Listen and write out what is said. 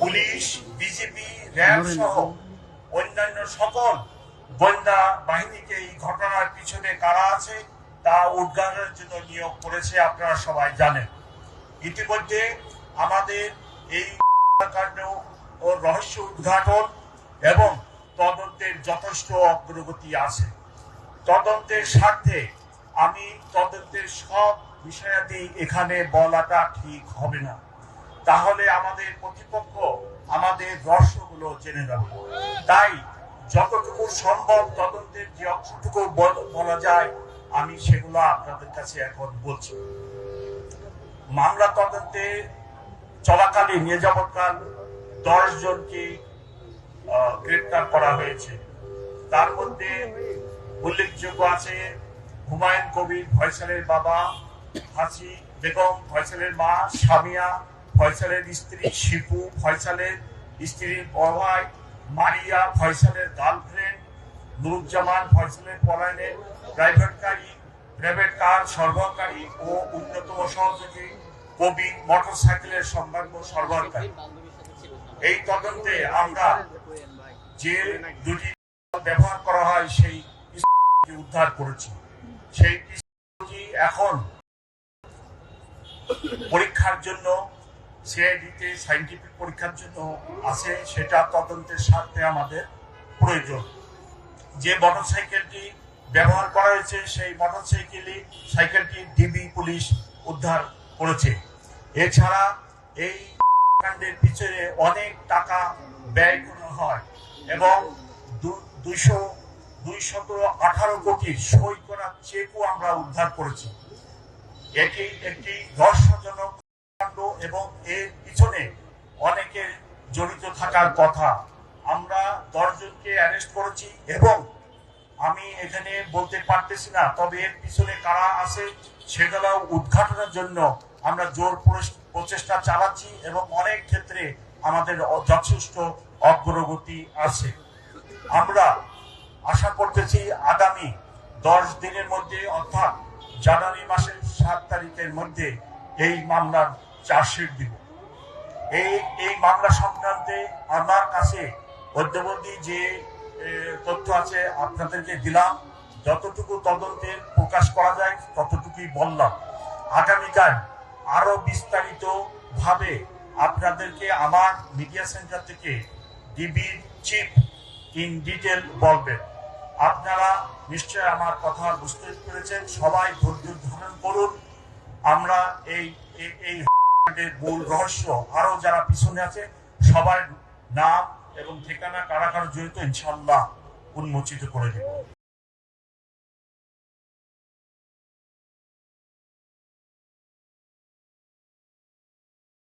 Police, BJP, RAB সহ অন্যান্য সকল গোয়েন্দা বাহিনীকে এই ঘটনার পিছনে কারা আছে তা উদ্ঘাটনের জন্য নিয়োগ করেছে, আপনারা সবাই জানেন। ইতিমধ্যে আমাদের এই কাণ্ড ও রহস্য উদ্ঘাটন এবং তদন্তের যথেষ্ট অগ্রগতি আছে। তদন্তের স্বার্থে আমি তদন্তের সব বিষয়াদি এখানে বলাটা ঠিক হবে না, তাহলে আমাদের প্রতিপক্ষ আমাদের রহস্যগুলো জেনে যাবে। তাই যতটুকু সম্ভব তদন্তের যে অংশটুকু বলা যায় আমি সেগুলো আপনাদের কাছে এখন বলছি। মামলা তদন্তে চলাকালীন এ যাবৎকাল 10 জনকে গ্রেপ্তার করা হয়েছে। তার মধ্যে উল্লেখযোগ্য আছে হুমায়ুন কবির, ফয়সালের বাবা, হাসি বেগম, ফয়সালের মা সামিয়া, ফয়সালের স্ত্রী শিপু, ফয়সালের স্ত্রীর ভাই মারিয়া, ফয়সালের গার্লফ্রেন্ড নুরুজ্জামান, ফয়সালের পলায়নের প্রাইভেট কার সরবরাহকারী ও অন্যতম সহযোগী কবির, মোটরসাইকেলের সম্ভাব্য সরবরাহকারী। এই তদন্তে আমরা যে দুটি ব্যবহার করা হয় সেই উদ্ধার করেছি। সেই এখন পরীক্ষার জন্য সিআইডিতে সাইন্টিফিক পরীক্ষার জন্য আছে, সেটা তদন্তের স্বার্থে আমাদের প্রয়োজন। যে মোটরসাইকেলটি ব্যবহার করা হয়েছে সেই সাইকেলটি ডিবি পুলিশ উদ্ধার করেছে। এছাড়া এই কাণ্ডের পিছনে অনেক টাকা ব্যয় করা হয় এবং 218 কোটির সই করা চেকও আমরা উদ্ধার করেছি। এটি একটি রহস্যজনক কাণ্ড এবং এর পিছনে অনেকের জড়িত থাকার কথা। আমরা 10 জনকে অ্যারেস্ট করেছি এবং আমি এখানে বলতে পারতেছি না, তবে এর পিছনে কারা আছে সেগুলো উদ্ঘাটনের জন্য আমরা জোর প্রচেষ্টা চালাচ্ছি এবং অনেক ক্ষেত্রে আমাদের যথেষ্ট অগ্রগতি আছে। আমরা আশা করতেছি আগামী 10 দিনের মধ্যে অর্থাৎ জানুয়ারি মাসের 7 তারিখের মধ্যে এই মামলার চার্জশিট দিব। এই মামলা সংক্রান্তে আমার কাছে মধ্যবর্তী যে তথ্য আছে আপনাদেরকে দিলাম, যতটুকু তদন্তের প্রকাশ করা যায় ততটুকুই বললাম। আগামীকাল আরো বিস্তারিত ভাবে আপনাদেরকে আমার মিডিয়া সেন্টার থেকে ডিবির চিফ ইন ডিটেল বলবেন। আপনারা নিশ্চয় আমার কথা বুঝতে পেরেছেন। সবাই ধৈর্য ধারণ করুন। আমরা এই মূল রহস্য আরো যারা পিছনে আছে সবার নাম এবং ঠিকানা কারা কারা জড়িত ইনশাল্লাহ উন্মোচিত করে দেব।